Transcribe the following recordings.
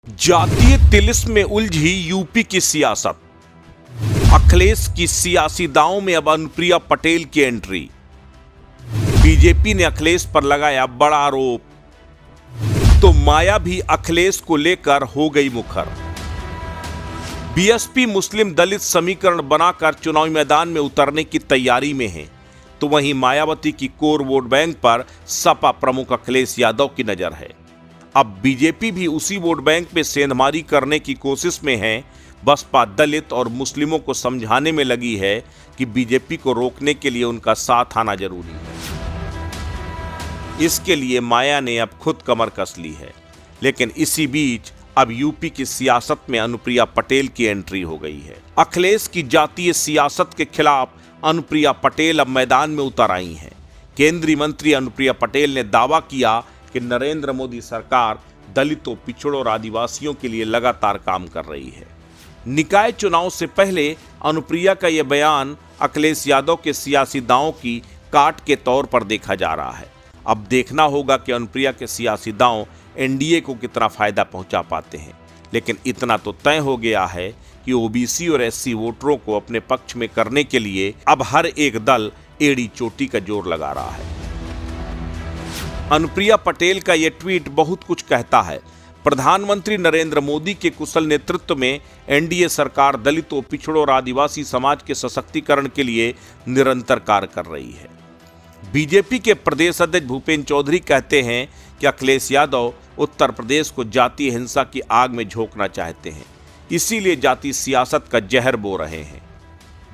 जातीय तिलिस्म में उलझी यूपी की सियासत। अखिलेश की सियासी दांव में अब अनुप्रिया पटेल की एंट्री। बीजेपी ने अखिलेश पर लगाया बड़ा आरोप, तो माया भी अखिलेश को लेकर हो गई मुखर। बीएसपी मुस्लिम दलित समीकरण बनाकर चुनावी मैदान में उतरने की तैयारी में है, तो वहीं मायावती की कोर वोट बैंक पर सपा प्रमुख अखिलेश यादव की नजर है। अब बीजेपी भी उसी वोट बैंक पे सेंधमारी करने की कोशिश में है। बसपा दलित और मुस्लिमों को समझाने में लगी है कि बीजेपी को रोकने के लिए उनका साथ आना जरूरी है। इसके लिए माया ने अब खुद कमर कस ली है। लेकिन इसी बीच अब यूपी की सियासत में अनुप्रिया पटेल की एंट्री हो गई है। अखिलेश की जातीय सियासत के खिलाफ अनुप्रिया पटेल अब मैदान में उतर आई हैं। केंद्रीय मंत्री अनुप्रिया पटेल ने दावा किया कि नरेंद्र मोदी सरकार दलितों, पिछड़ों और आदिवासियों के लिए लगातार काम कर रही है। निकाय चुनाव से पहले अनुप्रिया का यह बयान अखिलेश यादव के सियासी दांव की काट के तौर पर देखा जा रहा है। अब देखना होगा कि अनुप्रिया के सियासी दांव एनडीए को कितना फायदा पहुंचा पाते हैं। लेकिन इतना तो तय हो गया है कि ओबीसी और एससी वोटरों को अपने पक्ष में करने के लिए अब हर एक दल एड़ी चोटी का जोर लगा रहा है। अनुप्रिया पटेल का यह ट्वीट बहुत कुछ कहता है। प्रधानमंत्री नरेंद्र मोदी के कुशल नेतृत्व में एनडीए सरकार दलितों, पिछड़ों और आदिवासी समाज के सशक्तिकरण के लिए निरंतर कार्य कर रही है। बीजेपी के प्रदेश अध्यक्ष भूपेंद्र चौधरी कहते हैं कि अखिलेश यादव उत्तर प्रदेश को जातीय हिंसा की आग में झोंकना चाहते हैं, इसीलिए जातीय सियासत का जहर बो रहे हैं,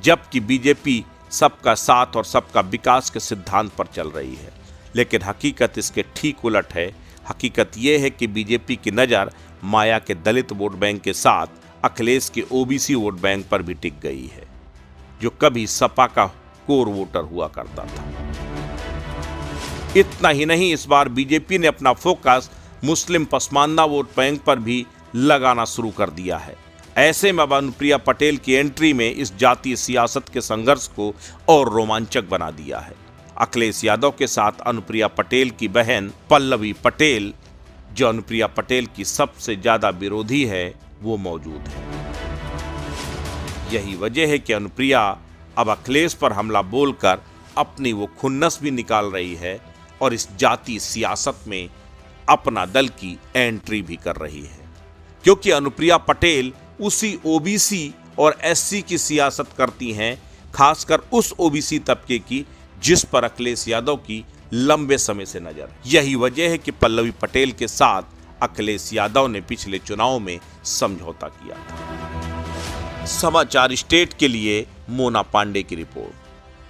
जबकि बीजेपी सबका साथ और सबका विकास के सिद्धांत पर चल रही है। लेकिन हकीकत इसके ठीक उलट है। हकीकत यह है कि बीजेपी की नज़र माया के दलित वोट बैंक के साथ अखिलेश के ओबीसी वोट बैंक पर भी टिक गई है, जो कभी सपा का कोर वोटर हुआ करता था। इतना ही नहीं, इस बार बीजेपी ने अपना फोकस मुस्लिम पसमानदा वोट बैंक पर भी लगाना शुरू कर दिया है। ऐसे में अब अनुप्रिया पटेल की एंट्री में इस जातीय सियासत के संघर्ष को और रोमांचक बना दिया है। अखिलेश यादव के साथ अनुप्रिया पटेल की बहन पल्लवी पटेल, जो अनुप्रिया पटेल की सबसे ज्यादा विरोधी है, वो मौजूद है। यही वजह है कि अनुप्रिया अब अखिलेश पर हमला बोलकर अपनी वो खुन्नस भी निकाल रही है और इस जातीय सियासत में अपना दल की एंट्री भी कर रही है। क्योंकि अनुप्रिया पटेल उसी ओबीसी और एससी की सियासत करती हैं, खासकर उस ओबीसी तबके की जिस पर अखिलेश यादव की लंबे समय से नजर है। यही वजह है कि पल्लवी पटेल के साथ अखिलेश यादव ने पिछले चुनाव में समझौता किया था। समाचार स्टेट के लिए मोना पांडे की रिपोर्ट।